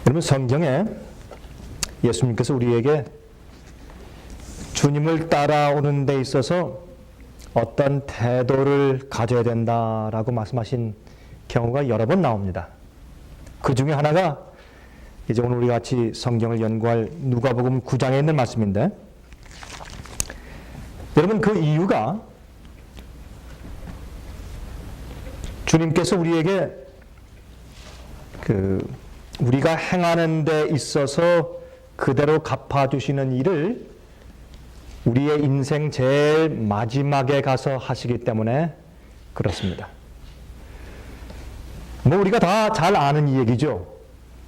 여러분, 성경에 예수님께서 우리에게 주님을 따라오는 데 있어서 어떤 태도를 가져야 된다라고 말씀하신 경우가 여러 번 나옵니다. 그 중에 하나가 이제 오늘 우리 같이 성경을 연구할 누가복음 9장에 있는 말씀인데, 여러분, 그 이유가 주님께서 우리에게 우리가 행하는 데 있어서 그대로 갚아주시는 일을 우리의 인생 제일 마지막에 가서 하시기 때문에 그렇습니다. 뭐 우리가 다 잘 아는 이 얘기죠.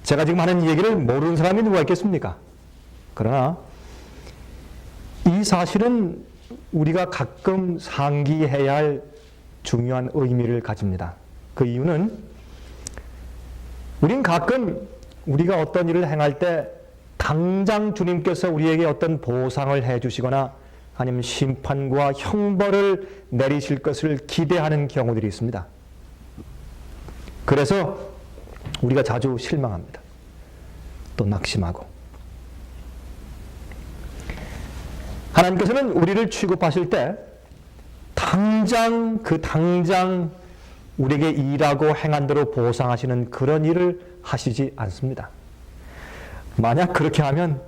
제가 지금 하는 이 얘기를 모르는 사람이 누가 있겠습니까? 그러나 이 사실은 우리가 가끔 상기해야 할 중요한 의미를 가집니다. 그 이유는 우린 가끔 우리가 어떤 일을 행할 때 당장 주님께서 우리에게 어떤 보상을 해주시거나 아니면 심판과 형벌을 내리실 것을 기대하는 경우들이 있습니다. 그래서 우리가 자주 실망합니다. 또 낙심하고. 하나님께서는 우리를 취급하실 때 당장 우리에게 일하고 행한 대로 보상하시는 그런 일을 하시지 않습니다. 만약 그렇게 하면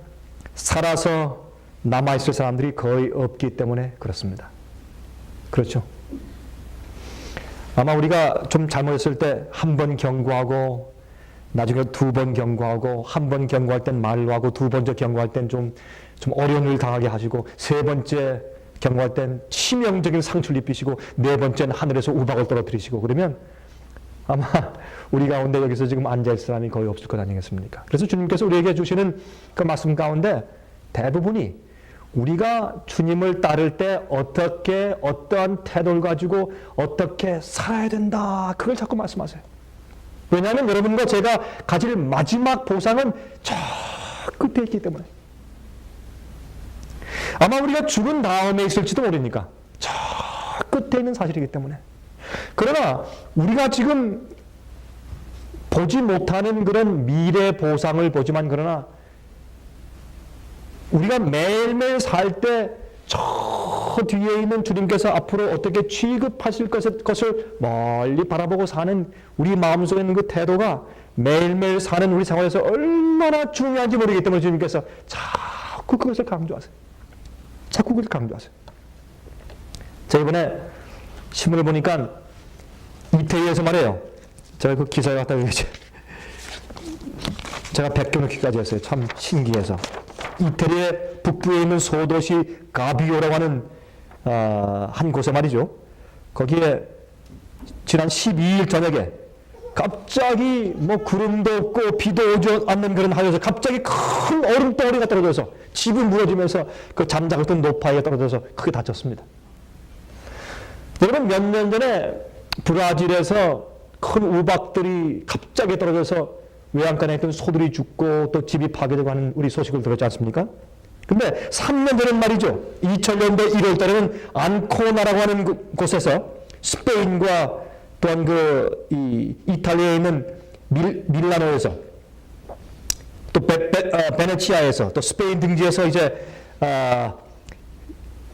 살아서 남아있을 사람들이 거의 없기 때문에 그렇습니다. 그렇죠? 아마 우리가 좀 잘못했을 때 한 번 경고하고 나중에 두 번 경고하고 한 번 경고할 땐 말로 하고 두 번째 경고할 땐 좀 어려운 일을 당하게 하시고 세 번째 경고할 땐 치명적인 상처를 입히시고 네 번째는 하늘에서 우박을 떨어뜨리시고 그러면 아마 우리 가운데 여기서 지금 앉아있을 사람이 거의 없을 것 아니겠습니까? 그래서 주님께서 우리에게 주시는 그 말씀 가운데 대부분이 우리가 주님을 따를 때 어떻게 어떠한 태도를 가지고 어떻게 살아야 된다, 그걸 자꾸 말씀하세요. 왜냐하면 여러분과 제가 가질 마지막 보상은 저 끝에 있기 때문에. 아마 우리가 죽은 다음에 있을지도 모르니까 저 끝에 있는 사실이기 때문에. 그러나 우리가 지금 보지 못하는 그런 미래 보상을 보지만, 그러나 우리가 매일매일 살 때 저 뒤에 있는 주님께서 앞으로 어떻게 취급하실 것을 멀리 바라보고 사는 우리 마음속에 있는 그 태도가 매일매일 사는 우리 생활에서 얼마나 중요한지 모르기 때문에 주님께서 자꾸 그것을 강조하세요. 자꾸 그것을 강조하세요. 제가 이번에 신문을 보니까 이태리에서 말이에요. 제가 그 기사에 갖다 보겠지. 제가 베껴놓기까지 했어요. 참 신기해서. 이태리의 북부에 있는 소도시 가비오라고 하는 한 곳에 말이죠. 거기에 지난 12일 저녁에 갑자기 뭐 구름도 없고 비도 오지 않는 그런 하늘에서 갑자기 큰 얼음덩어리가 떨어져서 집이 무너지면서 그 잠자고 노파에 떨어져서 크게 다쳤습니다. 여러분, 몇 년 전에 브라질에서 큰 우박들이 갑자기 떨어져서 외양간에 있던 소들이 죽고 또 집이 파괴되고 하는 우리 소식을 들었지 않습니까? 근데 3년 전엔 말이죠. 2000년도 1월 달에는 안코나라고 하는 곳에서 스페인과 또한 이탈리아에 있는 밀라노에서 또 베네치아에서 또 스페인 등지에서 이제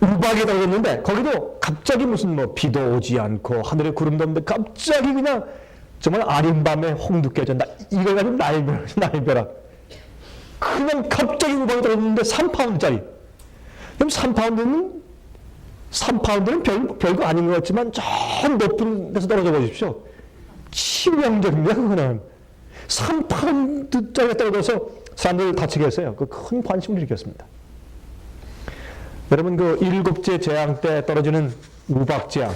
우박이 떨어졌는데 거기도 갑자기 무슨 뭐 비도 오지 않고 하늘에 구름도 없는데 갑자기 그냥 정말 아린 밤에 홍두 깨졌다. 이걸 가지고 날벼락. 그냥 갑자기 우박이 떨어졌는데 3파운드짜리. 그럼 3파운드는 별거 아닌 것 같지만 저 높은 데서 떨어져 보십시오. 치명적입니다, 그거는. 3파운드짜리가 떨어져서 사람들을 다치게 했어요. 그 큰 관심을 일으켰습니다. 여러분, 그 7째 재앙 때 떨어지는 우박 재앙.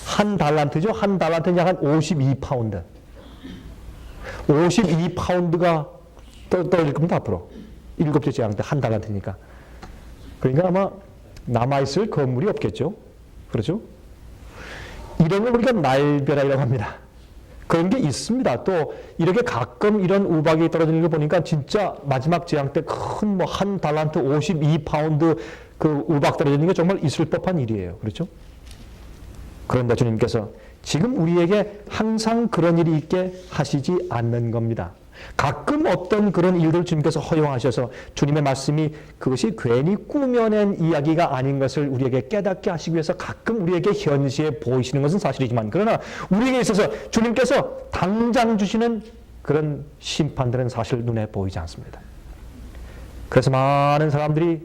한 달란트죠? 한 달란트는 약 한 52파운드. 52파운드가 떨어질 겁니다, 앞으로. 7째 재앙 때 한 달란트니까. 그러니까 아마 남아있을 건물이 없겠죠? 그렇죠? 이런 걸 우리가 날벼락이라고 합니다. 그런 게 있습니다. 또 이렇게 가끔 이런 우박이 떨어지는 거 보니까 진짜 마지막 재앙 때 큰 뭐 한 달란트 52파운드 그 우박 떨어지는 게 정말 있을 법한 일이에요. 그렇죠? 그런데 주님께서 지금 우리에게 항상 그런 일이 있게 하시지 않는 겁니다. 가끔 어떤 그런 일들을 주님께서 허용하셔서 주님의 말씀이 그것이 괜히 꾸며낸 이야기가 아닌 것을 우리에게 깨닫게 하시기 위해서 가끔 우리에게 현시에 보이시는 것은 사실이지만, 그러나 우리에게 있어서 주님께서 당장 주시는 그런 심판들은 사실 눈에 보이지 않습니다. 그래서 많은 사람들이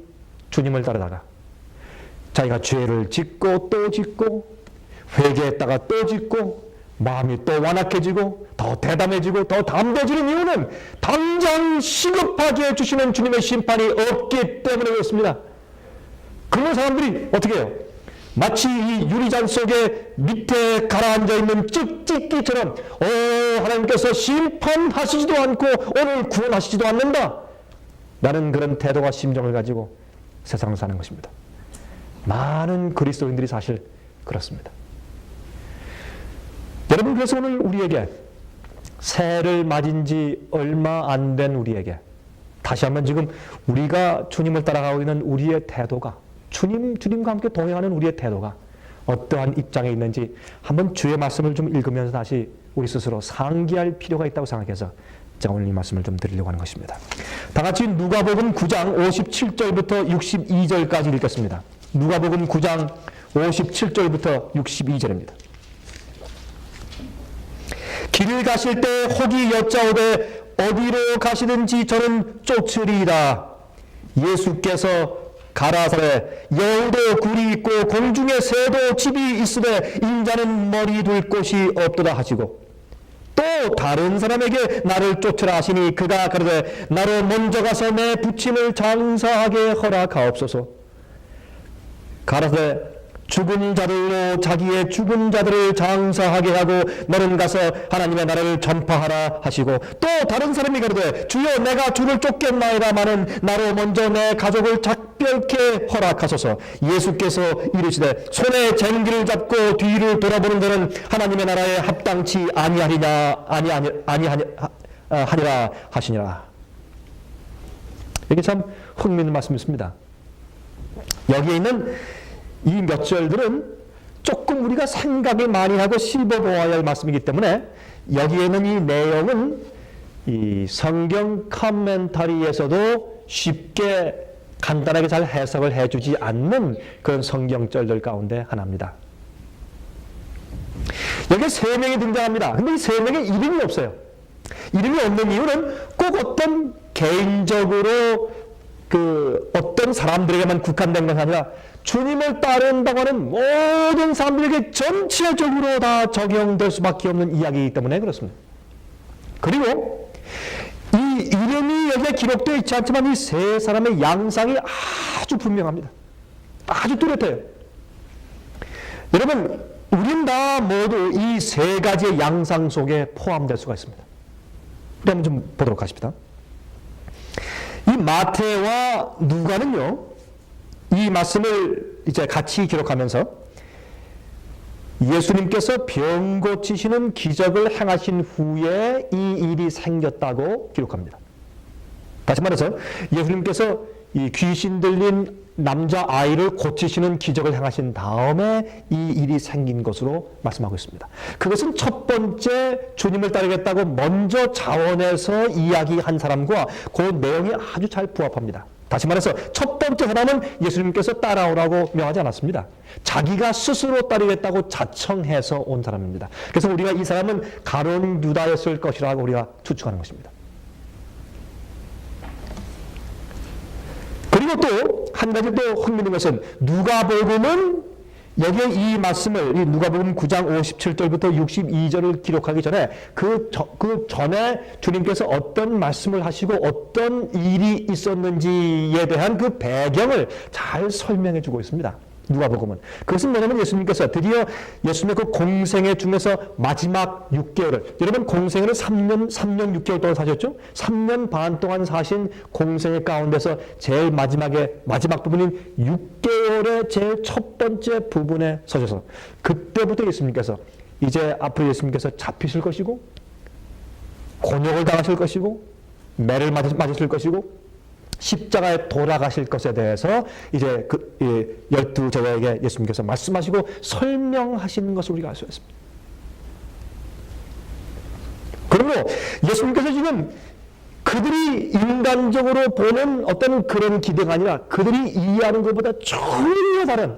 주님을 따르다가 자기가 죄를 짓고 또 짓고 회개했다가 또 짓고 마음이 또 완악해지고 더 대담해지고 더 담대해지는 이유는 당장 시급하게 주시는 주님의 심판이 없기 때문에 그렇습니다. 그런 사람들이 어떻게 해요? 마치 이 유리잔 속에 밑에 가라앉아 있는 찍찍기처럼 하나님께서 심판하시지도 않고 오늘 구원하시지도 않는다 라는 그런 태도와 심정을 가지고 세상을 사는 것입니다. 많은 그리스도인들이 사실 그렇습니다. 여러분, 그래서 오늘 우리에게 새해를 맞은 지 얼마 안 된 우리에게 다시 한번 지금 우리가 주님을 따라가고 있는 우리의 태도가, 주님과 함께 동행하는 우리의 태도가 어떠한 입장에 있는지 한번 주의 말씀을 좀 읽으면서 다시 우리 스스로 상기할 필요가 있다고 생각해서 제가 오늘 이 말씀을 좀 드리려고 하는 것입니다. 다 같이 누가복음 9장 57절부터 62절까지 읽겠습니다. 누가복음 9장 57절부터 62절입니다. 길을 가실 때 혹이 여짜오되 어디로 가시든지 저는 쫓으리이다. 예수께서 가라사대 여우도 굴이 있고 공중에 새도 집이 있으되 인자는 머리 둘 곳이 없도다 하시고, 또 다른 사람에게 나를 쫓으라 하시니 그가 그러되 나로 먼저 가서 내 부친을 장사하게 허락하옵소서. 가라사대 죽은 자들로 자기의 죽은 자들을 장사하게 하고 너는 가서 하나님의 나라를 전파하라 하시고, 또 다른 사람이 가로되 주여 내가 주를 쫓겠나이다마는 나로 먼저 내 가족을 작별케 허락하소서. 예수께서 이르시되 손에 쟁기를 잡고 뒤를 돌아보는 자는 하나님의 나라에 합당치 아니하리라 하시니라. 이게 참 흥미있는 말씀이십니다. 여기에 있는 이 몇 절들은 조금 우리가 생각이 많이 하고 씹어보아야 할 말씀이기 때문에 여기에는 이 내용은 이 성경 커멘터리에서도 쉽게 간단하게 잘 해석을 해주지 않는 그런 성경절들 가운데 하나입니다. 여기 세 명이 등장합니다. 근데 이 세 명의 이름이 없어요. 이름이 없는 이유는 꼭 어떤 개인적으로 어떤 사람들에게만 국한된 것이 아니라 주님을 따른다고 하는 모든 사람들에게 전체적으로 다 적용될 수밖에 없는 이야기이기 때문에 그렇습니다. 그리고 이 이름이 여기에 기록되어 있지 않지만 이 세 사람의 양상이 아주 분명합니다. 아주 뚜렷해요. 여러분, 우린 다 모두 이 세 가지의 양상 속에 포함될 수가 있습니다. 우리 한번 좀 보도록 하십시다. 이 마태와 누가는요, 이 말씀을 이제 같이 기록하면서 예수님께서 병 고치시는 기적을 행하신 후에 이 일이 생겼다고 기록합니다. 다시 말해서 예수님께서 이 귀신 들린 남자 아이를 고치시는 기적을 행하신 다음에 이 일이 생긴 것으로 말씀하고 있습니다. 그것은 첫 번째 주님을 따르겠다고 먼저 자원해서 이야기한 사람과 그 내용이 아주 잘 부합합니다. 다시 말해서 첫 번째 사람은 예수님께서 따라오라고 명하지 않았습니다. 자기가 스스로 따르겠다고 자청해서 온 사람입니다. 그래서 우리가 이 사람은 가룟 유다였을 것이라고 우리가 추측하는 것입니다. 그리고 또 한 가지 또 흥미있는 것은 누가복음은 여기에 이 말씀을 이 누가복음 9장 57절부터 62절을 기록하기 전에 그 전에 주님께서 어떤 말씀을 하시고 어떤 일이 있었는지에 대한 그 배경을 잘 설명해 주고 있습니다. 누가복음은. 그것은 뭐냐면 예수님께서 드디어 예수님의 그 공생애 중에서 마지막 6개월을, 여러분 공생애는 3년 6개월 동안 사셨죠? 3년 반 동안 사신 공생애 가운데서 제일 마지막 부분인 6개월의 제일 첫 번째 부분에 서셔서 그때부터 예수님께서 이제 앞으로 예수님께서 잡히실 것이고 곤욕을 당하실 것이고 매를 맞으실 것이고 십자가에 돌아가실 것에 대해서 이제 12 제자에게 예수님께서 말씀하시고 설명하시는 것을 우리가 알 수 있습니다. 그 그러므로 예수님께서 지금 그들이 인간적으로 보는 어떤 그런 기대가 아니라 그들이 이해하는 것보다 전혀 다른,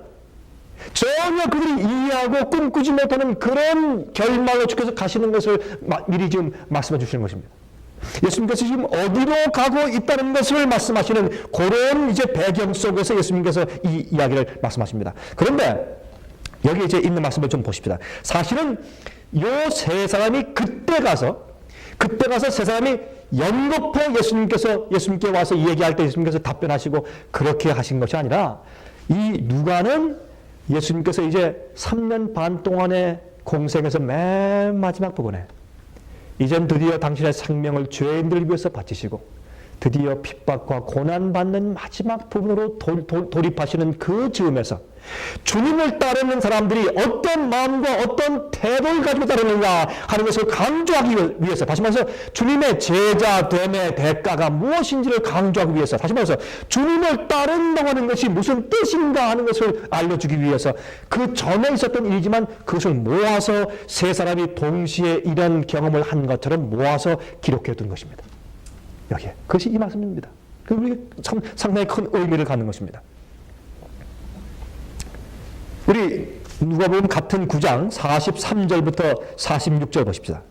전혀 그들이 이해하고 꿈꾸지 못하는 그런 결말로 주께서 가시는 것을 미리 지금 말씀해 주시는 것입니다. 예수님께서 지금 어디로 가고 있다는 것을 말씀하시는 그런 이제 배경 속에서 예수님께서 이 이야기를 말씀하십니다. 그런데 여기 이제 있는 말씀을 좀 보십시다. 사실은 요 세 사람이 그때 가서 세 사람이 연거푸 예수님께 와서 얘기할 때 예수님께서 답변하시고 그렇게 하신 것이 아니라 이 누가는 예수님께서 이제 3년 반 동안의 공생에서 맨 마지막 부분에 이젠 드디어 당신의 생명을 죄인들을 위해서 바치시고 드디어 핍박과 고난받는 마지막 부분으로 돌입하시는 그 즈음에서 주님을 따르는 사람들이 어떤 마음과 어떤 태도를 가지고 따르는가 하는 것을 강조하기 위해서, 다시 말해서 주님의 제자됨의 대가가 무엇인지를 강조하기 위해서, 다시 말해서 주님을 따른다고 하는 것이 무슨 뜻인가 하는 것을 알려주기 위해서 그 전에 있었던 일이지만 그것을 모아서 세 사람이 동시에 이런 경험을 한 것처럼 모아서 기록해 둔 것입니다. 여기에. 그것이 이 말씀입니다. 그게 상당히 큰 의미를 갖는 것입니다. 우리 누가복음 같은 9장 43절부터 46절 보십시다.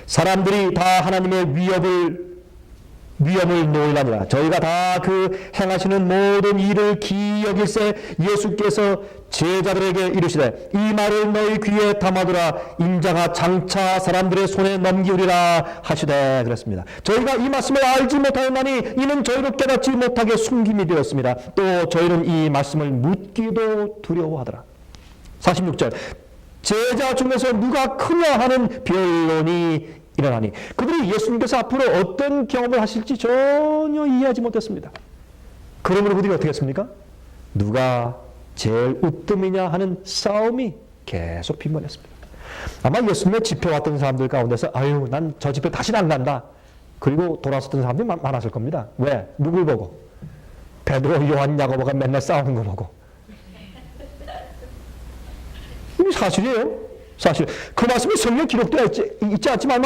사람들이 다 하나님의 위엄을 놓으려니라. 저희가 다 그 행하시는 모든 일을 기여길세 예수께서 제자들에게 이르시되 이 말을 너희 귀에 담아두라. 인자가 장차 사람들의 손에 넘기우리라 하시되 그랬습니다. 저희가 이 말씀을 알지 못하였나니 이는 저희로 깨닫지 못하게 숨김이 되었습니다. 또 저희는 이 말씀을 묻기도 두려워하더라. 46절 제자 중에서 누가 크냐 하는 변론이 일어나니 그들이 예수님께서 앞으로 어떤 경험을 하실지 전혀 이해하지 못했습니다. 그러므로 그들이 어떻게 했습니까? 누가 제일 으뜸이냐 하는 싸움이 계속 빈번했습니다. 아마 예수님의 집회 왔던 사람들 가운데서 아유 난 저 집회 다시는 안 간다. 그리고 돌아섰던 사람들이 많았을 겁니다. 왜? 누굴 보고? 베드로, 요한, 야고보가 맨날 싸우는 거 보고. 이게 사실이에요. 사실 그 말씀이 성경 기록되어 있지 않지만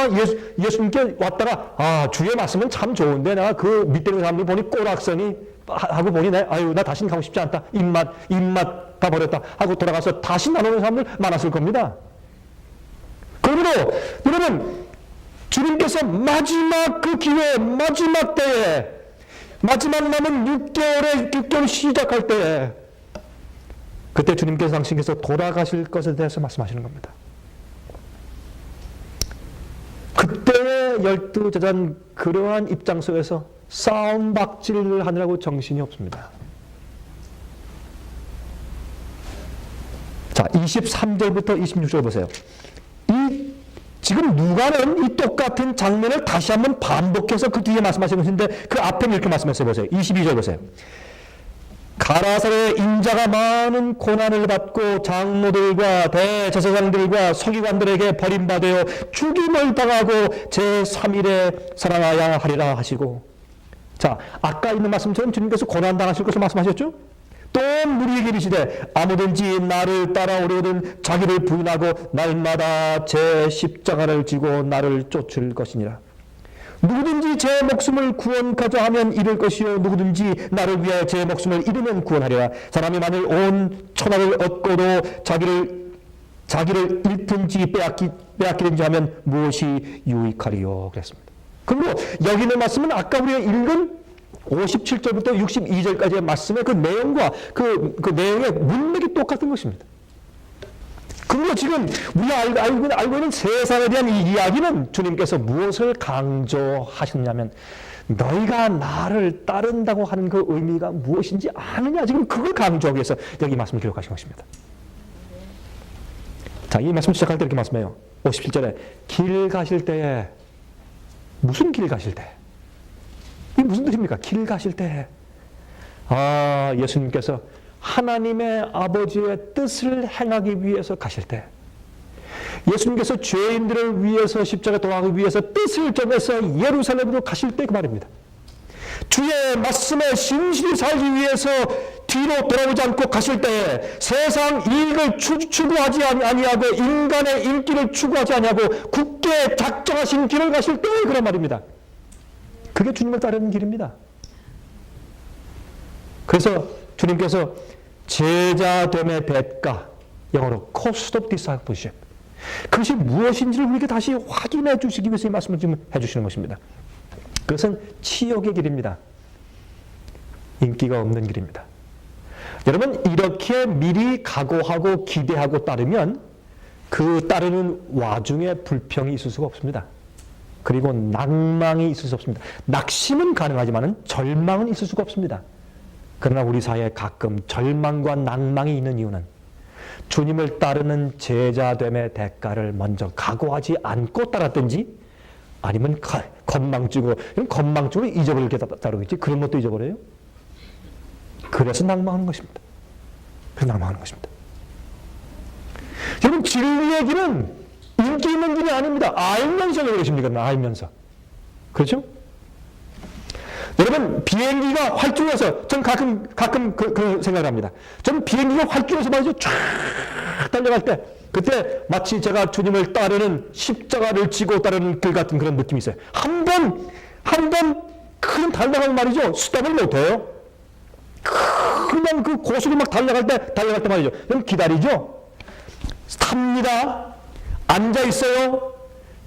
예수님께 왔다가 주의 말씀은 참 좋은데 내가 그 밑에 있는 사람들 보니 꼬락서니 하고 보니 나 다시는 가고 싶지 않다. 입맛 다 버렸다 하고 돌아가서 다시 나오는 사람들 많았을 겁니다. 그러므로 여러분 주님께서 마지막 그 기회 마지막 때에 마지막 남은 6개월 시작할 때에 그때 주님께서 당신께서 돌아가실 것에 대해서 말씀하시는 겁니다. 그때의 12제자는 그러한 입장 속에서 싸움박질을 하느라고 정신이 없습니다. 자, 23절부터 26절 보세요. 지금 누가는 이 똑같은 장면을 다시 한번 반복해서 그 뒤에 말씀하시는 것인데 그 앞에 이렇게 말씀했어요. 보세요. 22절 보세요. 가라사르의 인자가 많은 고난을 받고 장로들과 대제사장들과 서기관들에게 버림받아 죽임을 당하고 제3일에 살아나야 하리라 하시고, 자 아까 있는 말씀처럼 주님께서 고난 당하실 것을 말씀하셨죠? 또 우리에게 이르시되 아무든지 나를 따라오려거든 자기를 부인하고 날마다 제 십자가를 지고 나를 쫓을 것이니라. 누구든지 제 목숨을 구원하자 하면 잃을 것이요 누구든지 나를 위하여 제 목숨을 잃으면 구원하리라. 사람이 만일 온 천하를 얻고도 자기를 잃든지 빼앗기든지 하면 무엇이 유익하리요 그랬습니다. 그리고 여기 있는 말씀은 아까 우리가 읽은 57절부터 62절까지의 말씀의 그 내용과 그 내용의 문맥이 똑같은 것입니다. 그리고 지금 우리가 알고 있는 세상에 대한 이 이야기는 주님께서 무엇을 강조하셨냐면 너희가 나를 따른다고 하는 그 의미가 무엇인지 아느냐, 지금 그걸 강조하기 위해서 여기 말씀을 기록하신 것입니다. 자, 이 말씀 시작할 때 이렇게 말씀해요. 57절에 길 가실 때에, 무슨 길 가실 때? 이게 무슨 뜻입니까? 길 가실 때. 예수님께서 하나님의 아버지의 뜻을 행하기 위해서 가실 때, 예수님께서 죄인들을 위해서 십자가에 돌아가기 위해서 뜻을 정해서 예루살렘으로 가실 때 그 말입니다. 주의 말씀에 신실히 살기 위해서 뒤로 돌아오지 않고 가실 때에 세상 이익을 추구하지 아니하고 인간의 인기를 추구하지 아니하고 굳게 작정하신 길을 가실 때에 그런 말입니다. 그게 주님을 따르는 길입니다. 그래서 주님께서 제자됨의 대가, 영어로 cost of discipleship, 그것이 무엇인지를 우리에게 다시 확인해 주시기 위해서 이 말씀을 지금 해주시는 것입니다. 그것은 치욕의 길입니다. 인기가 없는 길입니다. 여러분, 이렇게 미리 각오하고 기대하고 따르면 그 따르는 와중에 불평이 있을 수가 없습니다. 그리고 낭망이 있을 수 없습니다. 낙심은 가능하지만 절망은 있을 수가 없습니다. 그러나 우리 사회에 가끔 절망과 낭망이 있는 이유는 주님을 따르는 제자됨의 대가를 먼저 각오하지 않고 따랐든지 아니면 건망증으로 잊어버리게 따르겠지. 그런 것도 잊어버려요. 그래서 낭망하는 것입니다. 그래서 낭망하는 것입니다. 여러분, 진리의 길은 인기 있는 길이 아닙니다. 알면서 왜 그러십니까? 알면서. 그렇죠? 여러분, 비행기가 활주로에서, 전 가끔 그 생각을 합니다. 전 비행기가 활주로에서 말이죠. 쫙 달려갈 때, 그때 마치 제가 주님을 따르는 십자가를 지고 따르는 길 같은 그런 느낌이 있어요. 한 번 큰 달려가면 말이죠. 스톱을 못해요. 그냥 그 고속을 막 달려갈 때 말이죠. 그럼 기다리죠. 탑니다. 앉아있어요.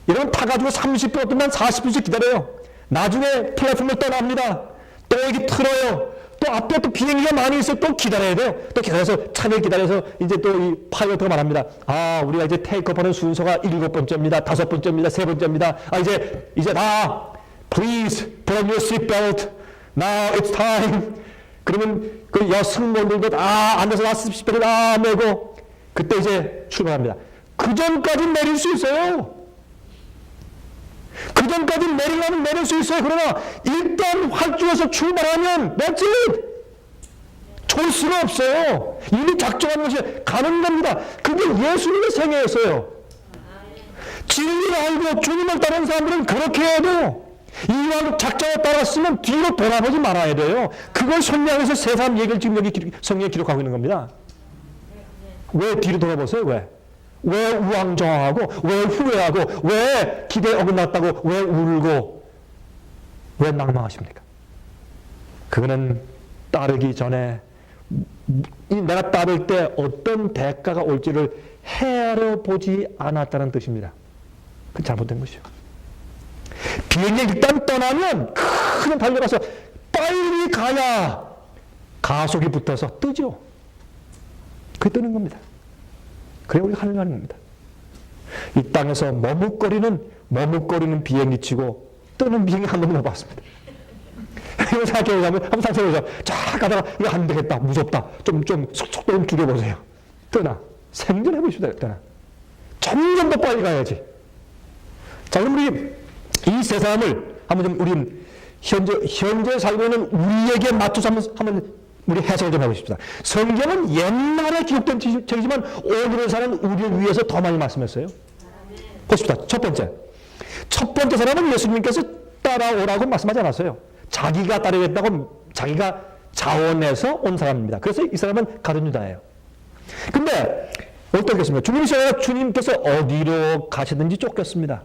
여러분, 타가지고 30분 어떤 날 40분씩 기다려요. 나중에 플랫폼을 떠납니다. 또 여기 틀어요. 또 앞에 또 비행기가 많이 있어요. 또 기다려야 돼요. 또 기다려서 차를 기다려서 이제 또 이 파일럿가 말합니다. 아, 우리가 이제 테이크업하는 순서가 7번째입니다. 5번째입니다. 3번째입니다. 아, 이제 다 please put on your seatbelt. Now it's time. 그러면 그 여승무원들도 다 앉아서 seatbelt 다 매고 그때 이제 출발합니다. 그 전까지 내릴 수 있어요. 그 전까지 내리려면 내릴 수 있어요. 그러나 일단 활주로에서 출발하면 that's it. 초이스가 없어요. 이미 작정한 것이 가는 겁니다. 그게 예수님의 생애였어요. 진리를 알고 주님을 따르는 사람들은 그렇게 해도 이왕 작정에 따랐으면 뒤로 돌아보지 말아야 돼요. 그걸 설명해서 세 사람 얘기를 지금 여기 성경에 기록하고 있는 겁니다. 왜 뒤로 돌아보세요? 왜 우왕좌왕하고, 왜 후회하고, 왜 기대에 어긋났다고, 왜 울고, 왜 낭망하십니까? 그거는 따르기 전에 내가 따를 때 어떤 대가가 올지를 헤아려 보지 않았다는 뜻입니다. 그건 잘못된 것이죠. 비행기 일단 떠나면 그냥 달려가서 빨리 가야 가속이 붙어서 뜨죠. 그게 뜨는 겁니다. 그래 우리가 하늘 가는 겁니다. 이 땅에서 머뭇거리는 비행기 치고 뜨는 비행기 한 번도 못 봤습니다. 이거 생각해보자면 한번 상상해보자. 쫙 가다가 이거 안 되겠다, 무섭다, 좀 속도 좀 줄여보세요. 뜨나 생존해보십시다. 뜨나 점점 더 빨리 가야지. 자, 그럼 우리 이 세 사람을 한번 좀 우리 현재 살고 있는 우리에게 맞춰서 한번 우리 해석을 좀 해보십시다. 성경은 옛날에 기록된 책이지만 오늘의 사는 우리를 위해서 더 많이 말씀했어요. 보십시다. 첫 번째 사람은 예수님께서 따라오라고 말씀하지 않았어요. 자기가 따르겠다고 자기가 자원해서 온 사람입니다. 그래서 이 사람은 가룟 유다예요. 근데 어떻겠습니까? 주님께서 어디로 가시든지 쫓겼습니다.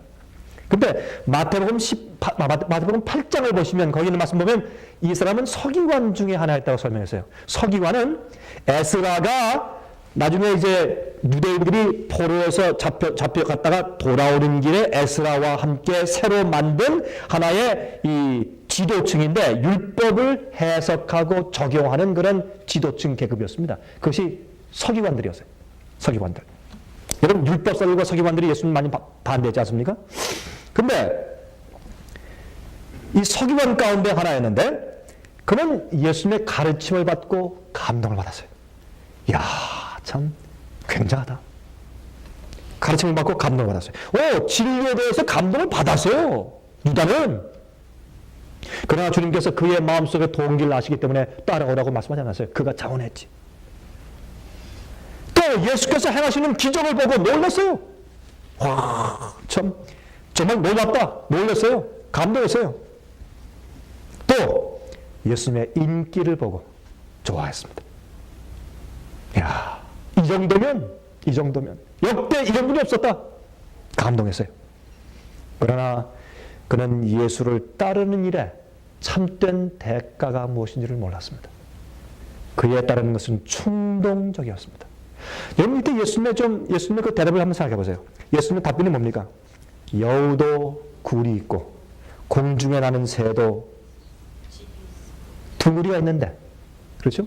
근데 마태복음 8장을 보시면 거기 있는 말씀 보면 이 사람은 서기관 중에 하나였다고 설명했어요. 서기관은 에스라가 나중에 이제 유대인들이 포로에서 잡혀갔다가 돌아오는 길에 에스라와 함께 새로 만든 하나의 이 지도층인데 율법을 해석하고 적용하는 그런 지도층 계급이었습니다. 그것이 서기관들이었어요. 서기관들. 여러분, 율법사들과 서기관들이 예수님 많이 반대하지 않습니까? 근데 이 서기관 가운데 하나였는데 그는 예수님의 가르침을 받고 감동을 받았어요. 이야, 참 굉장하다. 가르침을 받고 감동을 받았어요. 진리에 대해서 감동을 받았어요. 유다는. 그러나 주님께서 그의 마음속에 동기를 아시기 때문에 따라오라고 말씀하지 않았어요. 그가 자원했지. 또 예수께서 행하시는 기적을 보고 놀랐어요. 와, 참 정말 놀랐다. 놀랐어요. 감동했어요. 또 예수님의 인기를 보고 좋아했습니다. 이 정도면 역대 이런 분이 없었다. 감동했어요. 그러나 그는 예수를 따르는 일에 참된 대가가 무엇인지를 몰랐습니다. 그에 따르는 것은 충동적이었습니다. 여러분 이때 예수님의 그 대답을 한번 생각해 보세요. 예수님의 답변이 뭡니까? 여우도 굴이 있고 공중에 나는 새도 둥우리가 있는데, 그렇죠?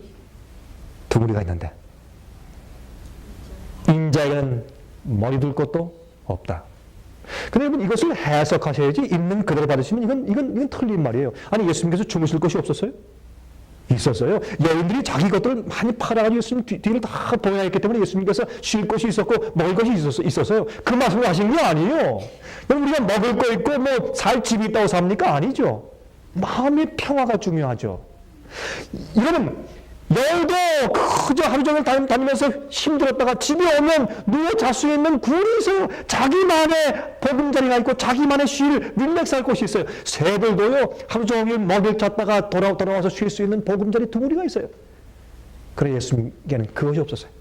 둥우리가 있는데 인자에게는 머리 둘 것도 없다. 근데 여러분 이것을 해석하셔야지 있는 그대로 받으시면 이건 틀린 말이에요. 아니 예수님께서 주무실 것이 없었어요? 있었어요. 여인들이 자기 것들을 많이 팔아가지고 예수님 뒤를 다 봉양했기 때문에 예수님께서 쉴 곳이 있었고 먹을 것이 있었어요. 그 말씀을 하신 게 아니에요. 여러분 우리가 먹을 거 있고 뭐 살 집이 있다고 삽니까? 아니죠. 마음의 평화가 중요하죠. 여러분 여우도 그저 하루 종일 다니면서 힘들었다가 집에 오면 누워 잘 수 있는 굴이 있어요. 자기만의 보금자리가 있고 자기만의 쉴 릴렉스할 곳이 있어요. 새들도요 하루 종일 먹일 찾다가 돌아와서 쉴 수 있는 보금자리 둥우리가 있어요. 그래 예수님께는 그것이 없었어요.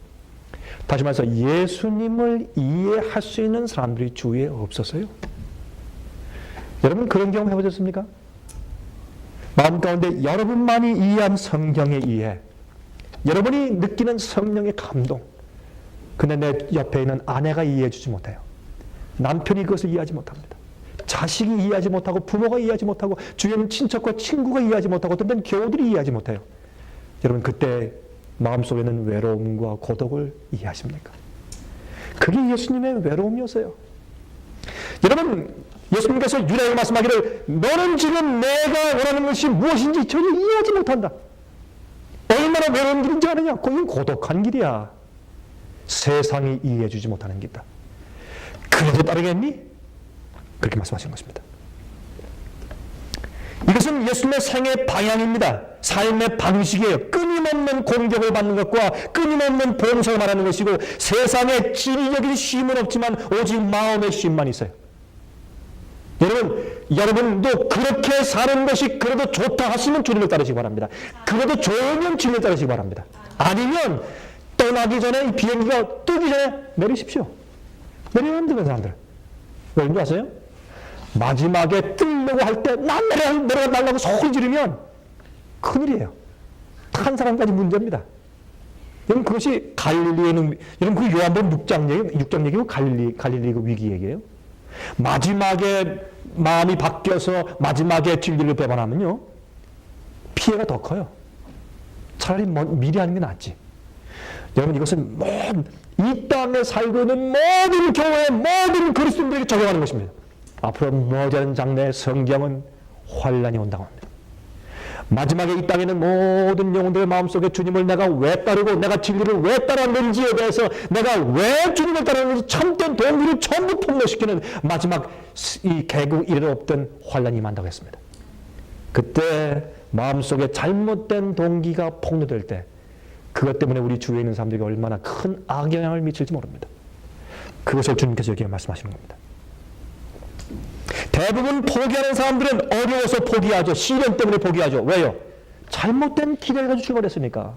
다시 말해서 예수님을 이해할 수 있는 사람들이 주위에 없었어요. 여러분 그런 경험 해보셨습니까? 마음 가운데 여러분만이 이해한 성경의 이해, 여러분이 느끼는 성령의 감동, 근데 내 옆에 있는 아내가 이해해 주지 못해요. 남편이 그것을 이해하지 못합니다. 자식이 이해하지 못하고 부모가 이해하지 못하고 주위에 있는 친척과 친구가 이해하지 못하고 어떤 때는 교우들이 이해하지 못해요. 여러분 그때 마음속에 있는 외로움과 고독을 이해하십니까? 그게 예수님의 외로움이었어요. 여러분 예수님께서 유다에게 말씀하기를 너는 지금 내가 원하는 것이 무엇인지 전혀 이해하지 못한다. 얼마나 외로운 길인지 아느냐? 그건 고독한 길이야. 세상이 이해해 주지 못하는 길이다. 그래도 따르겠니? 그렇게 말씀하시는 것입니다. 이것은 예수님의 생애 방향입니다. 삶의 방식이에요. 끊임없는 공격을 받는 것과 끊임없는 봉사를 말하는 것이고 세상에 지리적인 쉼은 없지만 오직 마음의 쉼만 있어요. 여러분도 그렇게 사는 것이 그래도 좋다 하시면 주님을 따르시기 바랍니다. 그래도 좋으면 주님을 따르시기 바랍니다. 아니면 떠나기 전에 이 비행기가 뜨기 전에 내리십시오. 내리면 되는 사람들. 왜인지 아세요? 마지막에 뜨려고 할 때 난 내려달라고 소리 지르면 큰일이에요. 탄 사람까지 문제입니다. 여러분 그것이 갈릴리에는 여러분 그 요한복음 6장 얘기고 갈릴리 그 위기 얘기예요. 마지막에 마음이 바뀌어서 마지막에 진리를 배반하면요 피해가 더 커요. 차라리 미리 하는 게 낫지. 여러분 이것은 이 땅에 살고 있는 모든 교회 모든 그리스도인들에게 적용하는 것입니다. 앞으로 머지않은 장래에 성경은 환란이 온다고 합니다. 마지막에 이 땅에 있는 모든 영혼들의 마음속에 주님을 내가 왜 따르고 내가 진리를 왜 따랐는지에 대해서 내가 왜 주님을 따르는지 참된 동기를 전부 폭로시키는 마지막 이 개국 이래 없던 환란이 임한다고 했습니다. 그때 마음속에 잘못된 동기가 폭로될 때 그것 때문에 우리 주위에 있는 사람들이 얼마나 큰 악영향을 미칠지 모릅니다. 그것을 주님께서 여기에 말씀하시는 겁니다. 대부분 포기하는 사람들은 어려워서 포기하죠. 시련 때문에 포기하죠. 왜요? 잘못된 기대를 가지고 출발했으니까.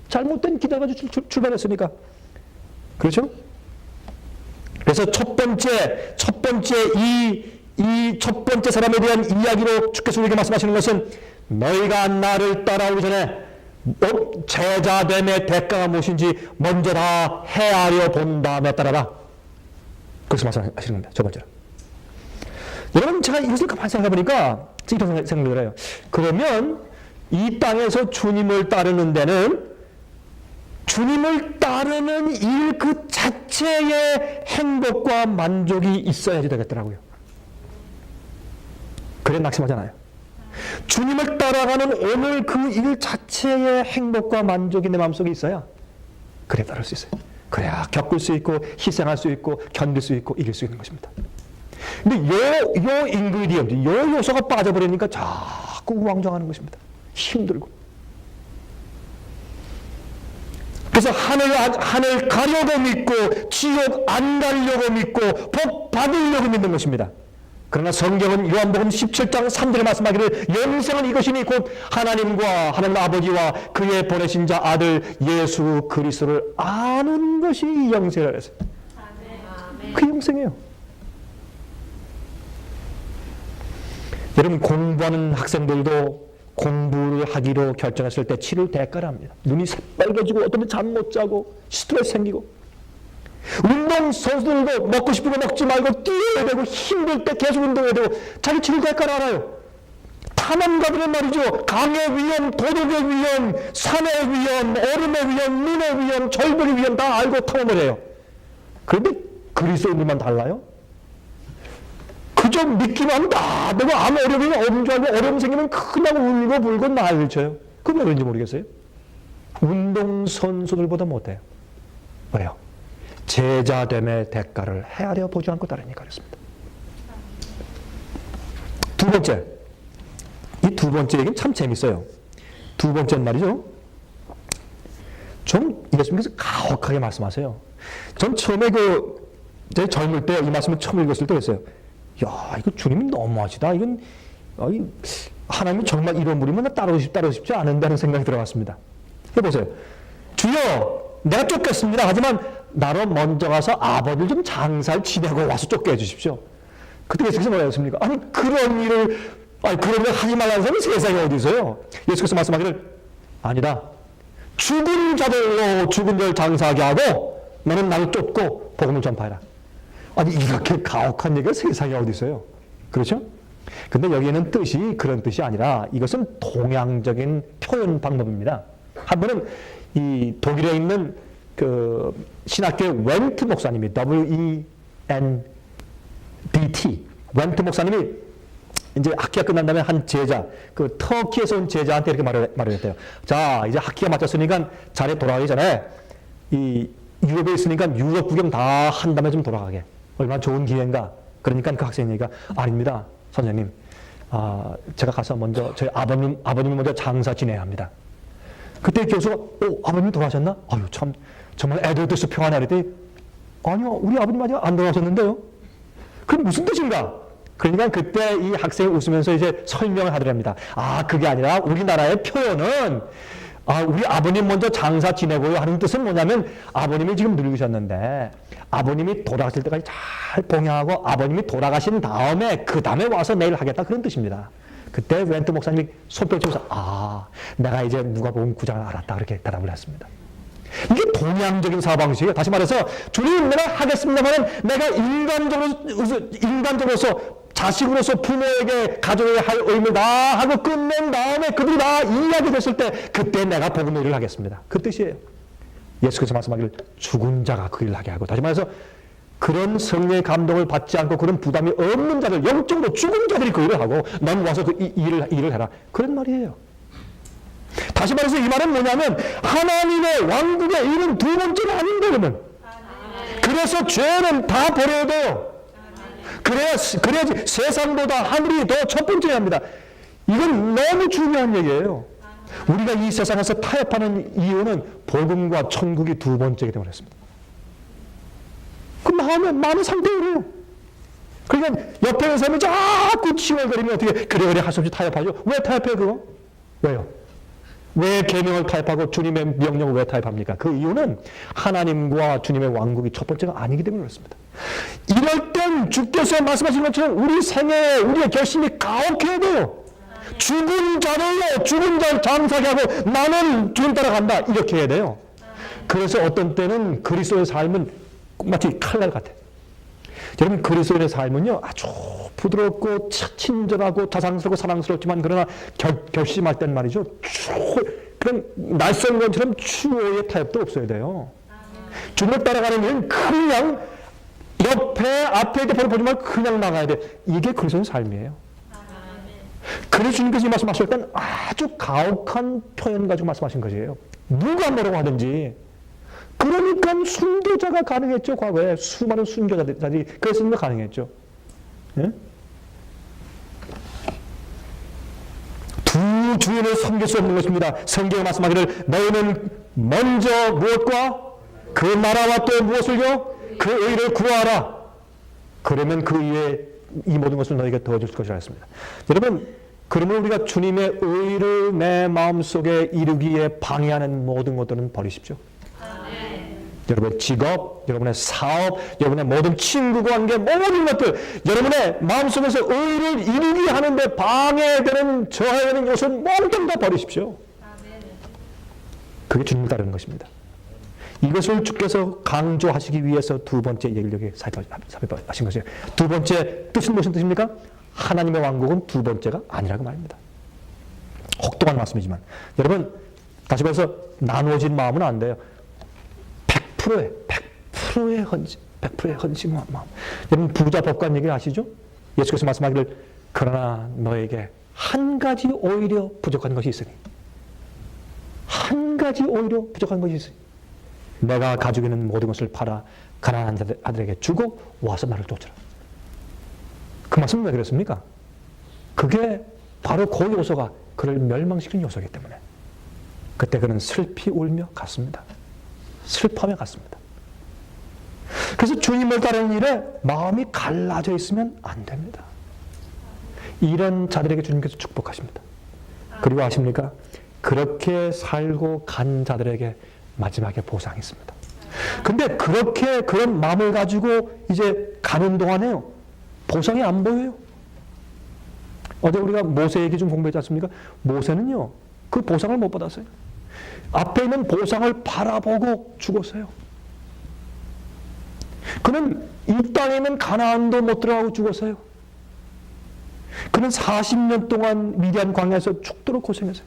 잘못된 기대를 가지고 출발했으니까. 그렇죠? 그래서 첫 번째 사람에 대한 이야기로 주께서 우리에게 말씀하시는 것은 너희가 나를 따라오기 전에 제자됨의 대가가 무엇인지 먼저 다 헤아려 본 다음에 따라라. 그래서 말씀하시는 겁니다. 첫 번째로. 여러분 제가 이것을 가만히 생각해보니까 이런 생각을 해요. 그러면 이 땅에서 주님을 따르는 데는 주님을 따르는 일 그 자체의 행복과 만족이 있어야지 되겠더라고요. 그래 낙심하잖아요. 주님을 따라가는 오늘 그 일 자체의 행복과 만족이 내 마음속에 있어야 그래 따를 수 있어요. 그래야 겪을 수 있고 희생할 수 있고 견딜 수 있고 이길 수 있는 것입니다. 근데 요 인그리디언트, 요 요소가 빠져버리니까 자꾸 우왕좌왕하는 것입니다. 힘들고. 그래서 하늘 가려고 믿고 지옥 안 가려고 믿고 복 받으려고 믿는 것입니다. 그러나 성경은 요한복음 17장 3절에 말씀하기를 영생은 이것이니 곧 하나님 아버지와 그의 보내신 자 아들 예수 그리스도를 아는 것이 영생이라 했어요. 그 영생이에요. 여러분, 공부하는 학생들도 공부를 하기로 결정했을 때 치를 대가를 합니다. 눈이 새빨개지고 어떤 분 잠 못 자고 스트레스 생기고, 운동선수들도 먹고 싶은 거 먹지 말고 뛰어야 되고 힘들 때 계속 운동해야 되고 자기 치를 대가를 알아요. 탐험가들은 말이죠. 강의 위험, 도덕의 위험, 산의 위험, 얼음의 위험, 눈의 위험, 절벽의 위험 다 알고 탐험을 해요. 그런데 그리스도인들만 달라요? 그저 믿기만 하면 다 되고 아무 어려움이 없는 줄 알고 어려움 생기면 그냥 울고 불고 난리를 쳐요. 그건 왜 그런지 모르겠어요. 운동선수들보다 못해요. 왜요? 제자됨의 대가를 헤아려 보지 않고 따르니까 그렇습니다. 두 번째, 이 두 번째 얘기는 참 재밌어요. 두 번째는 말이죠, 좀 예수님께서 가혹하게 말씀하세요. 전 처음에 제 젊을 때 이 말씀을 처음 읽었을 때 그랬어요. 야, 이거 주님이 너무하시다. 이건 하나님이 정말 이런 분이면 따르고 싶지 않은다는 생각이 들어갔습니다. 해보세요. 주여, 내가 쫓겼습니다. 하지만 나로 먼저 가서 아버지를 좀 장사를 지내고 와서 쫓게 해주십시오. 그때 예수께서 뭐라 했습니까? 아니, 그런 일을 하지 말라는 사람이 세상에 어디 있어요? 예수께서 말씀하기를 아니다. 죽은 자들로 죽은 자를 장사하게 하고 너는 나를 쫓고 복음을 전파해라. 아니, 이렇게 가혹한 얘기가 세상에 어디 있어요? 그렇죠? 근데 여기에는 뜻이 그런 뜻이 아니라 이것은 동양적인 표현 방법입니다. 한 번은 이 독일에 있는 그 신학교의 웬트 목사님이 W-E-N-D-T 웬트 목사님이 이제 학기가 끝난 다음에 한 제자, 그 터키에서 온 제자한테 이렇게 말을 했대요. 자, 이제 학기가 마쳤으니까 자리에 돌아가기 전에 이 유럽에 있으니까 유럽 구경 다 한 다음에 좀 돌아가게. 얼마나 좋은 기회인가. 그러니까 그 학생이 얘기가 아닙니다. 선생님. 제가 가서 먼저 저희 아버님을 먼저 장사 지내야 합니다. 그때 교수가 아버님 돌아가셨나? 아유, 참 정말 애들 뜻이 평안해. 그랬더니 아니요, 우리 아버님 아직 안 돌아가셨는데요. 그럼 무슨 뜻인가? 그러니까 그때 이 학생이 웃으면서 이제 설명을 하더랍니다. 그게 아니라 우리나라의 표현은 우리 아버님 먼저 장사 지내고요 하는 뜻은 뭐냐면 아버님이 지금 늙으셨는데 아버님이 돌아가실 때까지 잘 봉양하고 아버님이 돌아가신 다음에 그 다음에 와서 내일 하겠다, 그런 뜻입니다. 그때 웬트 목사님이 손뼉치면서 내가 이제 누가복음 9장을 알았다, 그렇게 대답을 했습니다. 이게 동양적인 사고방식이에요. 다시 말해서 주님, 내가 하겠습니다만 내가 인간적으로서 자식으로서 부모에게 가족에게 할 의무를 다 하고 끝낸 다음에 그들이 다 이해하게 됐을 때 그때 내가 복음의 일을 하겠습니다. 그 뜻이에요. 예수께서 말씀하기를 죽은 자가 그 일을 하게 하고, 다시 말해서 그런 성령의 감동을 받지 않고 그런 부담이 없는 자들, 영적으로 죽은 자들이 그 일을 하고 넌 와서 그 일을 해라, 그런 말이에요. 다시 말해서 이 말은 뭐냐면 하나님의 왕국의 일은 두 번째가 아닌데, 그러면 그래서 죄는 다 버려야 돼요. 그래야지 세상보다 하늘이 더 첫 번째야 합니다. 이건 너무 중요한 얘기예요. 우리가 이 세상에서 타협하는 이유는 복음과 천국이 두 번째이기 때문에 그렇습니다. 그 마음의 상태가 그래요. 그러니까 옆에 있는 사람이 자꾸 칭얼거리면 어떻게 그래 할 수 없이 타협하죠. 왜 타협해요, 그거? 왜요? 왜 계명을 타협하고 주님의 명령을 왜 타협합니까? 그 이유는 하나님과 주님의 왕국이 첫 번째가 아니기 때문에 그렇습니다. 이럴 땐 주께서 말씀하신 것처럼 우리 생애에 우리의 결심이 가혹해야 돼요. 죽은 자를 장사하게 하고 나는 주님 따라간다, 이렇게 해야 돼요. 그래서 어떤 때는 그리스도의 삶은 마치 칼날 같아요. 여러분, 그리스도인의 삶은요 아주 부드럽고 친절하고 자상스럽고 사랑스럽지만 그러나 결심할 땐 말이죠 그런 낯선 것처럼 추호의 타협도 없어야 돼요. 주님을 따라가는 일은 그냥 앞에 이렇게 보지 말고 그냥 나가야 돼. 이게 그리스도의 삶이에요. 그래서 주님께서 이 말씀하실 땐 아주 가혹한 표현 가지고 말씀하신 것이에요. 누가 뭐라고 하든지. 그러니까 순교자가 가능했죠. 과거에 수많은 순교자들이 그래서 가능했죠. 예? 두 주인을 섬길 수 없는 것입니다. 성경에 말씀하기를 너희는 먼저 무엇과 그 나라와 또 무엇을요? 그 의를 구하라. 그러면 그 위에 이 모든 것을 너에게 더해줄 것이라 했습니다. 여러분, 그러면 우리가 주님의 의를 내 마음속에 이루기에 방해하는 모든 것들은 버리십시오. 여러분의 직업, 여러분의 사업, 여러분의 모든 친구 관계, 모든 것들, 여러분의 마음속에서 의를 이루게 하는데 방해되는, 저해되는 요소는 모든 다 버리십시오. 그게 주님을 따르는 것입니다. 이것을 주께서 강조하시기 위해서 두 번째 얘기를 여기 삽입하신 것이에요. 두 번째 뜻은 무슨 뜻입니까? 하나님의 왕국은 두 번째가 아니라고 말입니다. 혹독한 말씀이지만 여러분, 다시 말해서 나누어진 마음은 안 돼요. 100%의 헌신 마음. 여러분, 부자 법관 얘기를 아시죠? 예수께서 말씀하기를 그러나 너에게 한 가지 오히려 부족한 것이 있으니, 한 가지 오히려 부족한 것이 있으니 내가 가지고 있는 모든 것을 팔아 가난한 자들에게 주고 와서 나를 쫓으라. 그 말씀은 왜 그랬습니까? 그게 바로 그 요소가 그를 멸망시키는 요소이기 때문에 그때 그는 슬피 울며 갔습니다. 슬퍼하며 갔습니다. 그래서 주님을 따르는 일에 마음이 갈라져 있으면 안 됩니다. 이런 자들에게 주님께서 축복하십니다. 그리고 아십니까? 그렇게 살고 간 자들에게 마지막에 보상이 있습니다. 근데 그렇게 그런 마음을 가지고 이제 가는 동안에요, 보상이 안 보여요. 어제 우리가 모세 얘기 좀 공부했지 않습니까? 모세는요, 그 보상을 못 받았어요. 앞에 있는 보상을 바라보고 죽었어요. 그는 이 땅에 있는 가나안도 못 들어가고 죽었어요. 그는 40년 동안 미디안 광야에서 죽도록 고생했어요.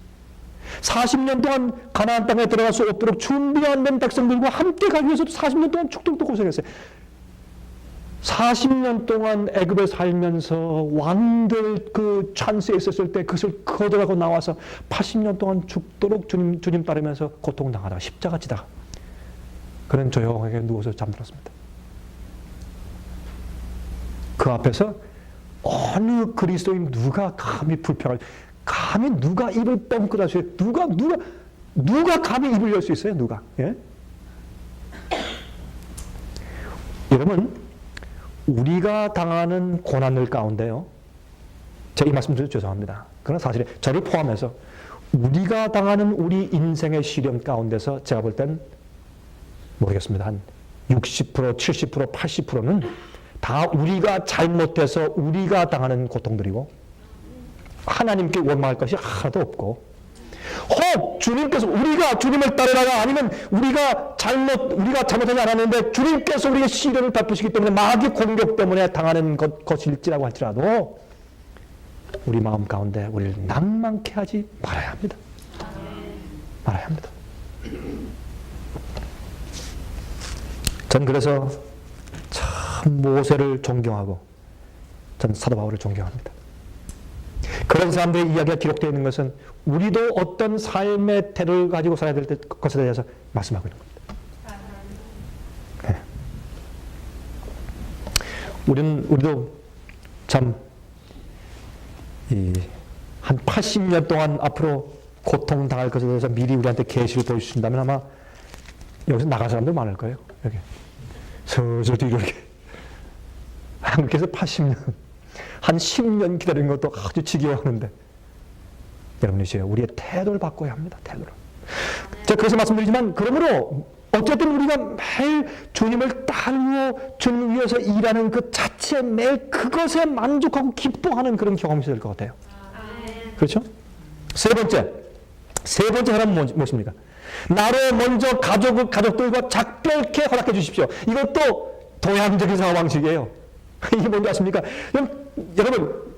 40년 동안 가나안 땅에 들어갈 수 없도록 준비 안 된 백성들과 함께 가기 위해서도 40년 동안 죽도록 고생했어요. 40년 동안 애굽에 살면서 왕들 그 찬스에 있었을 때 그것을 거절하고 나와서 80년 동안 죽도록 주님 따르면서 고통당하다가 십자가 지다가 그는 조용하게 누워서 잠들었습니다. 그 앞에서 어느 그리스도인 누가 감히 불평할, 감히 누가 입을 뻥끗할 수 있어요? 누가 감히 입을 열 수 있어요? 누가? 예? 여러분, 우리가 당하는 고난들 가운데요, 제가 이 말씀 드려서 죄송합니다. 그러나 사실 저를 포함해서 우리가 당하는 우리 인생의 시련 가운데서 제가 볼 땐 모르겠습니다. 한 60%, 70%, 80%는 다 우리가 잘못해서 우리가 당하는 고통들이고 하나님께 원망할 것이 하나도 없고, 혹 주님께서 우리가 주님을 따르다가 아니면 우리가 잘못하지 않았는데 주님께서 우리에게 시련을 베푸시기 때문에 마귀 공격 때문에 당하는 것일지라고 할지라도 우리 마음 가운데 우리를 낭만케 하지 말아야 합니다. 말아야 합니다. 전 그래서 참 모세를 존경하고 전 사도 바울을 존경합니다. 그런 사람들의 이야기가 기록되어 있는 것은 우리도 어떤 삶의 태도를 가지고 살아야 될 것에 대해서 말씀하고 있는 겁니다. 네. 우리도 참 한 80년 동안 앞으로 고통당할 것에 대해서 미리 우리한테 계시를 보여주신다면 아마 여기서 나갈 사람들 많을 거예요. 여기 슬슬 이렇게 한국에서 80년 한 10년 기다리는 것도 아주 지겨워하는데 여러분이세요. 우리의 태도를 바꿔야 합니다. 태도를. 제가 그래서 말씀드리지만 그러므로 어쨌든 우리가 매일 주님을 따르고 주님을 위해서 일하는 그 자체 매일 그것에 만족하고 기뻐하는 그런 경험이 될 것 같아요. 그렇죠? 세 번째 사람은 무엇입니까? 나로 먼저 가족들과 작별케 허락해 주십시오. 이것도 동양적인 사고방식이에요. 이게 뭔지 아십니까? 여러분,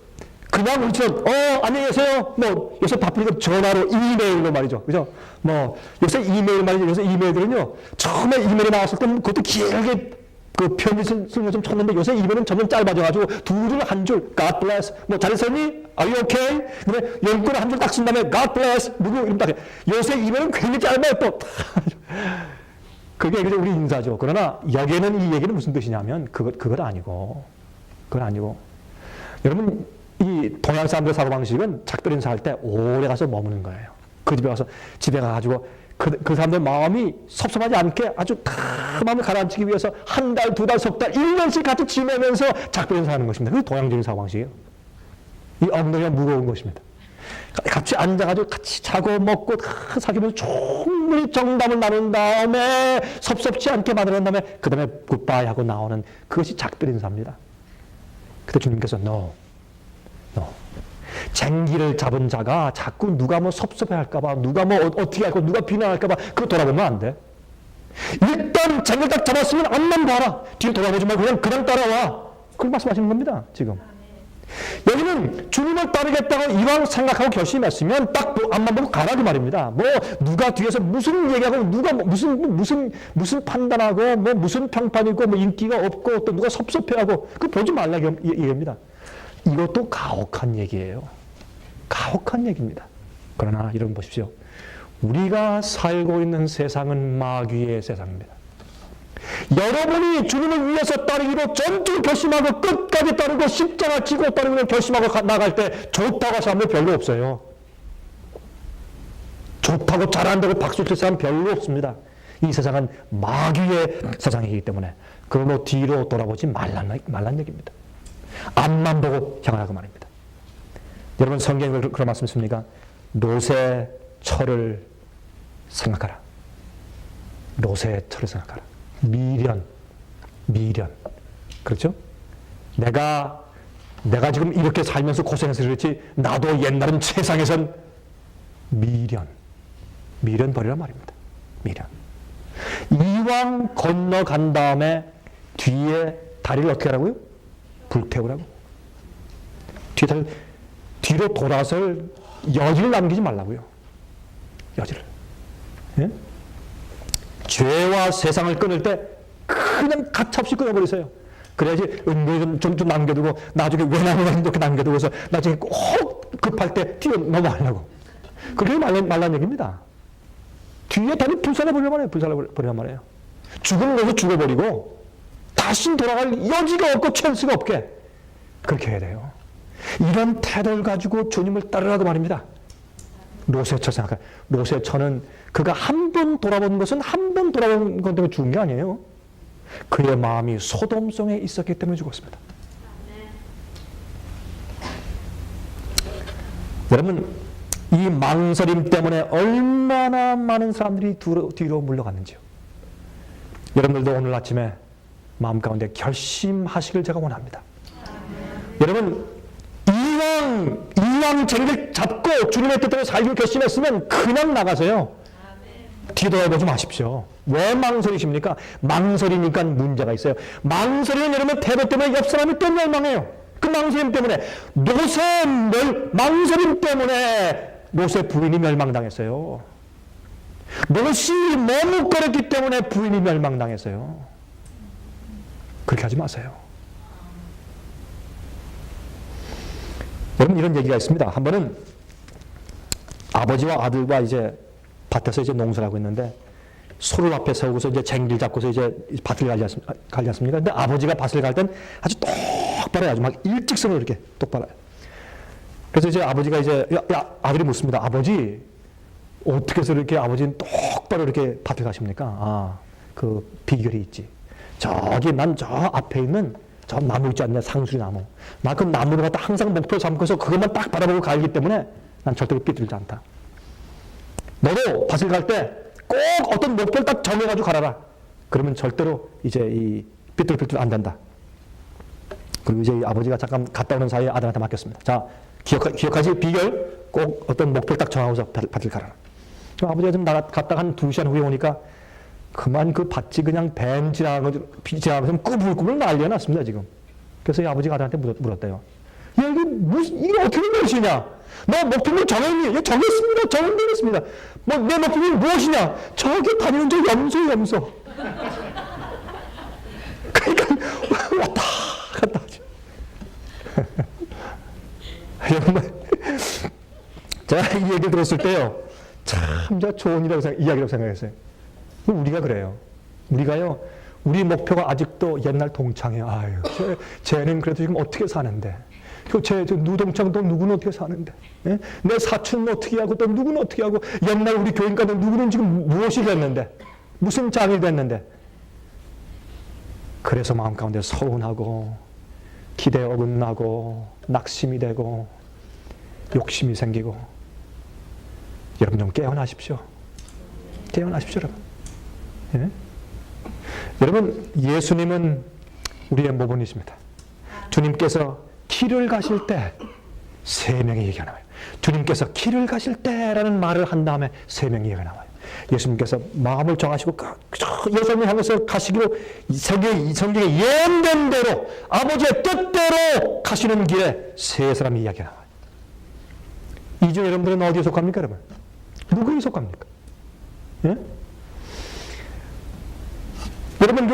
그냥 우리처럼, 안녕히 계세요. 뭐, 요새 바쁘니까 전화로, 이메일로 말이죠. 그죠? 뭐, 요새 이메일 말이죠. 요새 이메일들은요, 처음에 이메일이 나왔을 때는 그것도 길게 그 편지 쓰는 거 좀 쳤는데 요새 이메일은 점점 짧아져가지고 두 줄, 한 줄, God bless. 뭐, 잘 있었니? Are you okay? 근데 영권을 한 줄 딱 쓴 다음에 God bless. 누구? 이름 딱 해. 요새 이메일은 굉장히 짧아요, 또. 그게 이제 우리 인사죠. 그러나 여기에는 이 얘기는 무슨 뜻이냐면 그건 아니고 여러분, 이 동양 사람들의 사고방식은 작별 인사할 때 오래 가서 머무는 거예요. 그 집에 가서 집에 가가지고 그 사람들 마음이 섭섭하지 않게 아주 다 마음을 가라앉히기 위해서 한 달, 두 달, 석 달, 1년씩 같이 지내면서 작별인사 하는 것입니다. 그게 동양적인 사고방식이에요. 이 엉덩이가 무거운 것입니다. 같이 앉아가지고 같이 자고 먹고 사귀면서 충분히 정담을 나눈 다음에 섭섭지 않게 만든 다음에 그 다음에 굿바이 하고 나오는 그것이 작별인사입니다. 그때 주님께서 No. 쟁기를 잡은 자가 자꾸 누가 뭐 섭섭해할까봐 누가 뭐 어떻게 할까 누가 비난할까봐 그거 돌아보면 안 돼. 일단 쟁기를 딱 잡았으면 앞만 봐라. 뒤를 돌아보지 말고 그냥 따라와. 그걸 말씀하시는 겁니다. 지금. 여기는 주님을 따르겠다고 이왕 생각하고 결심했으면 딱 앞만 보고 가라 그 말입니다. 뭐 누가 뒤에서 무슨 얘기하고 누가 무슨 판단하고 뭐 무슨 평판이고 뭐 인기가 없고 또 누가 섭섭해하고 그거 보지 말라 얘기입니다. 이것도 가혹한 얘기예요. 가혹한 얘기입니다. 그러나 이런 보십시오. 우리가 살고 있는 세상은 마귀의 세상입니다. 여러분이 주님을 위해서 따르기로 전투 결심하고 끝까지 따르고 십자가 지고 따르기로 결심하고 나갈 때 좋다고 하는 사람들 별로 없어요. 좋다고 잘한다고 박수 칠 사람 별로 없습니다. 이 세상은 마귀의 세상이기 때문에 그걸로 뒤로 돌아보지 말란 얘기입니다. 앞만 보고 향하라고 말입니다. 여러분 성경에 그런 말씀 있습니까? 노새 철을 생각하라. 노새 철을 생각하라. 미련. 그렇죠? 내가 지금 이렇게 살면서 고생해서 그렇지 나도 옛날은 세상에선 미련 버리란 말입니다. 미련. 이왕 건너간 다음에 뒤에 다리를 어떻게 하라고요? 불태우라고. 뒤로 돌아설 여지를 남기지 말라고요. 여지를. 예? 죄와 세상을 끊을 때 그냥 가차없이 끊어버리세요. 그래야지 은근히 좀 남겨두고 나중에 왜 나무가 이렇게 남겨두고서 나중에 꼭 급할 때 뛰어 넘어가려고. 그렇게 말란 얘기입니다. 뒤에 다리 불살라버리란 말이에요. 죽은 거서 죽어버리고 다시 돌아갈 여지가 없고 찬스가 없게 그렇게 해야 돼요. 이런 태도를 가지고 주님을 따르라고 말입니다. 노새처 생각해. 노새처는 그가 한 번 돌아본 것은 한 번 돌아본 것 때문에 죽은 게 아니에요. 그의 마음이 소돔성에 있었기 때문에 죽었습니다. 여러분 이 망설임 때문에 얼마나 많은 사람들이 뒤로 물러갔는지요. 여러분들도 오늘 아침에 마음 가운데 결심하시길 제가 원합니다. 여러분 이왕 자리를 잡고 주님의 뜻대로 살기로 결심했으면 그냥 나가세요. 뒤돌아보지 마십시오. 왜 망설이십니까? 망설이니까 문제가 있어요. 망설이는 여러분 태도 때문에 옆 사람이 또 멸망해요. 그 망설임 때문에 망설임 때문에 노새 부인이 멸망당했어요. 롯이 머뭇거렸기 때문에 부인이 멸망당했어요. 그렇게 하지 마세요. 여러분 이런 얘기가 있습니다. 한 번은 아버지와 아들과 이제 밭에서 이제 농사를 하고 있는데 소를 앞에 세우고서 이제 쟁기를 잡고서 이제 밭을 가지 않습니까? 근데 아버지가 밭을 갈 땐 아주 똑바로 아주 막 일직선으로 이렇게 똑바로. 그래서 이제 아버지가 이제 아들이 묻습니다. 아버지 어떻게 해서 이렇게 아버지는 똑바로 이렇게 밭을 가십니까? 그 비결이 있지. 저기 난 저 앞에 있는 저 나무 있지 않냐? 상수리 나무. 나 그 나무를 갖다 항상 목표 삼고서 그것만 딱 바라보고 가기 때문에 난 절대로 삐뚤지 않다. 너도 밭을 갈 때 꼭 어떤 목표를 딱 정해가지고 가라라. 그러면 절대로 이제 이 삐뚤삐뚤 안 된다. 그리고 이제 아버지가 잠깐 갔다 오는 사이에 아들한테 맡겼습니다. 자, 기억하지? 비결 꼭 어떤 목표를 딱 정하고서 밭을 가라. 아버지가 좀 갔다가 한 2시간 후에 오니까 그만 그 밭이 그냥 뱀 지나가면서 꾸불꾸불 난리가 났습니다, 지금. 그래서 이 아버지가 아들한테 물었대요. 야, 이게 어떻게 된 것이냐? 너 목표를 정했니? 예, 정했습니다. 정했습니다. 뭐, 내 목표는 무엇이냐? 저기 다니는 저 염소. 그러니까, 왔다 갔다 하죠. 여러분, 제가 이 얘기를 들었을 때요, 참, 좋은 이야기라고 생각했어요. 우리가 그래요. 우리가요, 우리 목표가 아직도 옛날 동창이에요. 아유, 쟤는 그래도 지금 어떻게 사는데. 제 누동창 또 누구는 어떻게 사는데? 예? 내 사촌은 어떻게 하고 또 누구는 어떻게 하고 옛날 우리 교인가도 누구는 지금 무엇이 됐는데? 무슨 장이 됐는데? 그래서 마음 가운데 서운하고 기대에 어긋나고 낙심이 되고 욕심이 생기고 여러분 좀 깨어나십시오. 깨어나십시오, 여러분. 예? 여러분, 예수님은 우리의 모범이십니다. 주님께서 길을 가실 때 세 명의 얘기가 나와요. 주님께서 길을 가실 때라는 말을 한 다음에 세 명의 얘기가 나와요. 예수님께서 마음을 정하시고 예수님을 향해서 가시기로 성경에 예언된 대로 아버지의 뜻대로 가시는 길에 세 사람의 이야기가 나와요. 이 중에 여러분들은 어디에 속합니까, 여러분? 누구에 속합니까? 예? 여러분,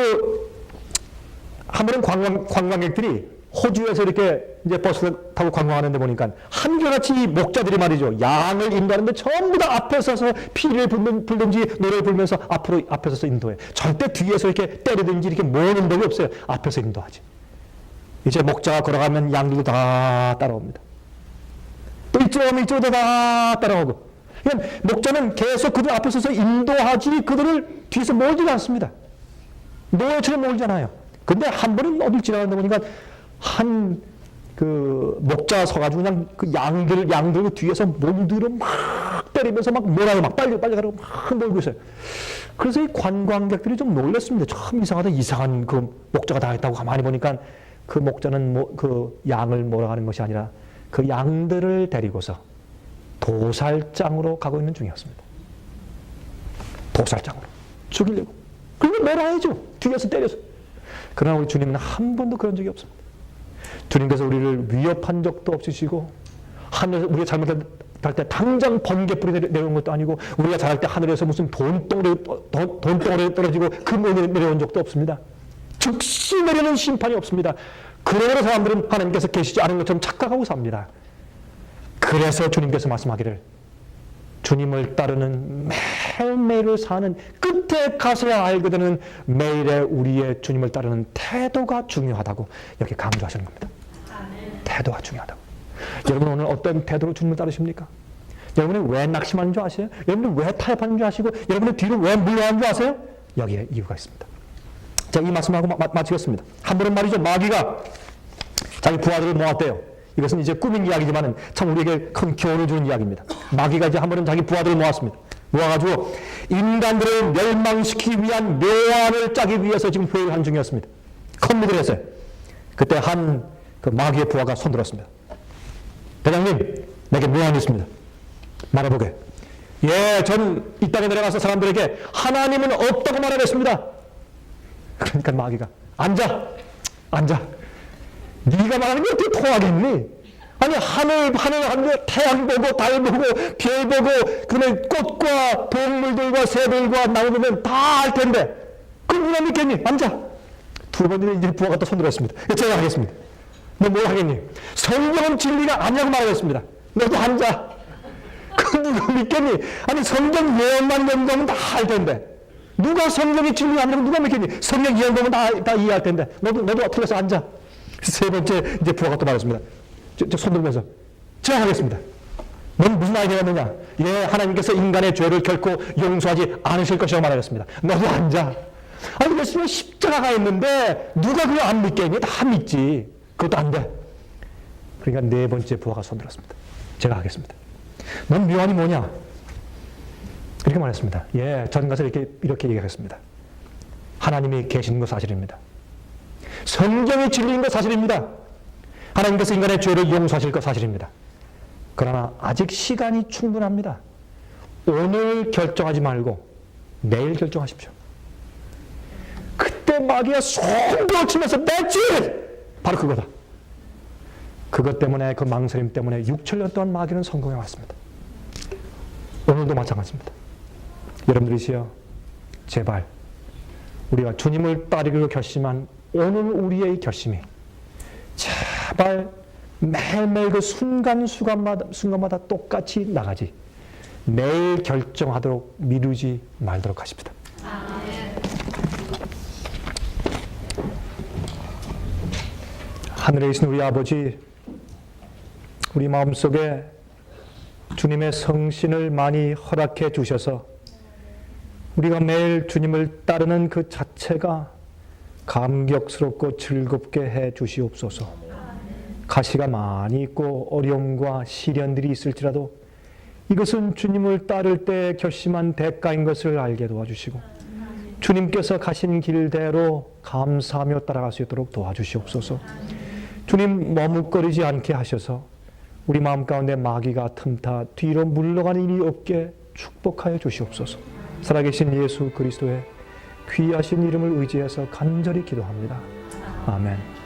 한 번은 관광객들이 호주에서 이렇게 이제 버스를 타고 관광하는데 보니까 한결같이 이 목자들이 말이죠. 양을 인도하는데 전부 다 앞에 서서 피를 불든지 노래를 부르면서 앞에 서서 인도해. 절대 뒤에서 이렇게 때리든지 이렇게 모으는 적이 없어요. 앞에서 인도하지. 이제 목자가 걸어가면 양들도 다 따라옵니다. 또 이쪽으로 다 따라오고. 그냥 목자는 계속 그들 앞에 서서 인도하지 그들을 뒤에서 몰지 않습니다. 노예처럼 몰잖아요. 근데 한 번은 어딜 지나가다 보니까 목자가 서가지고 그냥 그 양들 뒤에서 몰들어 막 때리면서 막 몰아요. 막 빨리 가라고 막 몰고 있어요. 그래서 이 관광객들이 좀 놀랐습니다. 참 이상한 그 목자가 다 했다고 가만히 보니까 그 목자는 그 양을 몰아가는 것이 아니라 그 양들을 데리고서 도살장으로 가고 있는 중이었습니다. 도살장으로. 죽이려고. 그러면 몰아야죠. 뒤에서 때려서. 그러나 우리 주님은 한 번도 그런 적이 없습니다. 주님께서 우리를 위협한 적도 없으시고 하늘에서 우리가 잘못할 때 당장 번개불이 내려온 것도 아니고 우리가 잘할 때 하늘에서 무슨 돈덩어리 떨어지고 금이 내려온 적도 없습니다. 즉시 내리는 심판이 없습니다. 그러므로 사람들은 하나님께서 계시지 않은 것처럼 착각하고 삽니다. 그래서 주님께서 말씀하기를 주님을 따르는 매일매일을 사는 끝에 가서야 알게 되는 매일의 우리의 주님을 따르는 태도가 중요하다고 이렇게 강조하시는 겁니다. 태도가 중요하다고. 여러분 오늘 어떤 태도로 주님을 따르십니까? 여러분이 왜 낙심하는 줄 아세요? 여러분이 왜 타협하는 줄 아시고 여러분의 뒤로 왜 물러가는 줄 아세요? 여기에 이유가 있습니다. 자, 이 말씀하고 마치겠습니다. 한 번은 말이죠. 마귀가 자기 부하들을 모았대요. 이것은 이제 꾸민 이야기지만 참 우리에게 큰 교훈을 주는 이야기입니다. 마귀가 이제 한 번은 자기 부하들을 모았습니다. 모아가지고 인간들을 멸망시키기 위한 묘안을 짜기 위해서 지금 회의를 한 중이었습니다. 컴미를 했어요. 그때 그 마귀의 부하가 손들었습니다. 대장님, 내게 묘안이 있습니다. 말해보게. 예, 전 이 땅에 내려가서 사람들에게 하나님은 없다고 말하겠습니다. 그러니까 마귀가 앉아. 네가 말하는 게 어떻게 통하겠니? 아니 하늘 태양 보고 달 보고 별 보고 그다음에 꽃과 동물들과 새들과 나무 보면 다 알 텐데 그럼 누가 믿겠니? 앉아. 두 번째 이제 부하가 또 손들었습니다. 제가 하겠습니다. 너 뭘 하겠니? 성경은 진리가 아니라고 말하겠습니다. 너도 앉아. 그럼 누가 믿겠니? 아니 성경 예언만 연구하면 다 알 텐데 누가 성경이 진리가 아니라고 누가 믿겠니? 성경 예언 보면 다 이해할 텐데 너도 틀려서 앉아. 세 번째 이제 부하가 또 말했습니다. 손 들면서 제가 하겠습니다. 넌 무슨 아이디어가 있느냐? 예, 하나님께서 인간의 죄를 결코 용서하지 않으실 것이라고 말하겠습니다. 너도 앉아. 아니 그래서 십자가가 있는데 누가 그걸 안 믿겠니? 다 믿지. 그것도 안 돼. 그러니까 네 번째 부하가 손 들었습니다. 제가 하겠습니다. 넌 묘안이 뭐냐? 이렇게 말했습니다. 예, 전 가서 이렇게 얘기하겠습니다. 하나님이 계시는 거 사실입니다. 성경이 진리인 것 사실입니다. 하나님께서 인간의 죄를 용서하실 것 사실입니다. 그러나 아직 시간이 충분합니다. 오늘 결정하지 말고 내일 결정하십시오. 그때 마귀가 손을 치면서 맺지! 바로 그거다. 그것 때문에 그 망설임 때문에 6,7년 동안 마귀는 성공해 왔습니다. 오늘도 마찬가지입니다. 여러분들이시여 제발 우리가 주님을 따르기로 결심한 오늘 우리의 결심이 제발 매일매일 그 순간마다 똑같이 나가지 내일 결정하도록 미루지 말도록 하십시다. 하늘에 계신 우리 아버지 우리 마음속에 주님의 성신을 많이 허락해 주셔서 우리가 매일 주님을 따르는 그 자체가 감격스럽고 즐겁게 해 주시옵소서. 가시가 많이 있고 어려움과 시련들이 있을지라도 이것은 주님을 따를 때 결심한 대가인 것을 알게 도와주시고 주님께서 가신 길대로 감사하며 따라갈 수 있도록 도와주시옵소서. 주님 머뭇거리지 않게 하셔서 우리 마음 가운데 마귀가 틈타 뒤로 물러가는 일이 없게 축복하여 주시옵소서. 살아계신 예수 그리스도의 귀하신 이름을 의지해서 간절히 기도합니다. 아멘.